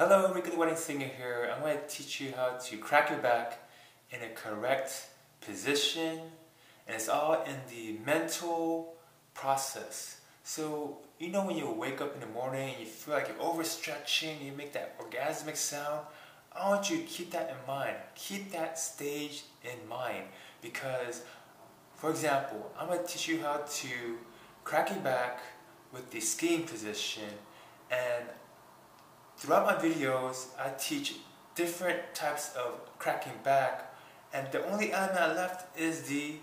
Hello, Ricky the Wedding Singer here. I'm going to teach you how to crack your back in a correct position, and it's all in the mental process. So, you know when you wake up in the morning and you feel like you're overstretching, you make that orgasmic sound, I want you to keep that in mind. Keep that stage in mind because, for example, I'm going to teach you how to crack your back with the skiing position, and throughout my videos, I teach different types of cracking back, and the only element left is the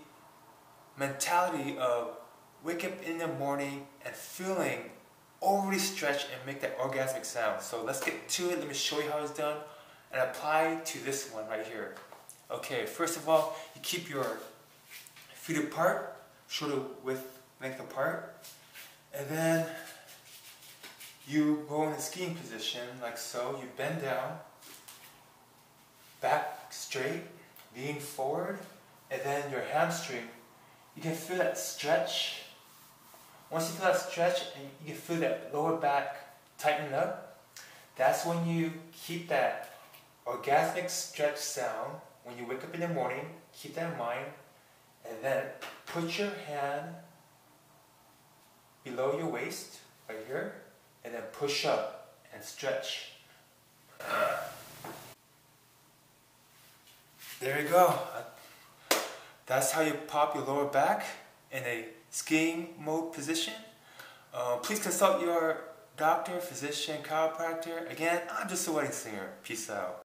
mentality of wake up in the morning and feeling overly stretched and make that orgasmic sound. So let's get to it. Let me show you how it's done and apply to this one right here. Okay, first of all, you keep your feet apart, shoulder width length apart, and then you go in a skiing position like so. You bend down, back straight, lean forward, and then your hamstring, you can feel that stretch. Once you feel that stretch and you can feel that lower back tighten up, that's when you keep that orgasmic stretch sound when you wake up in the morning. Keep that in mind, and then put your hand below your waist right here, and then push up and stretch. There you go. That's how you pop your lower back in a skiing mode position. Please consult your doctor, physician, chiropractor. Again, I'm just a wedding singer. Peace out.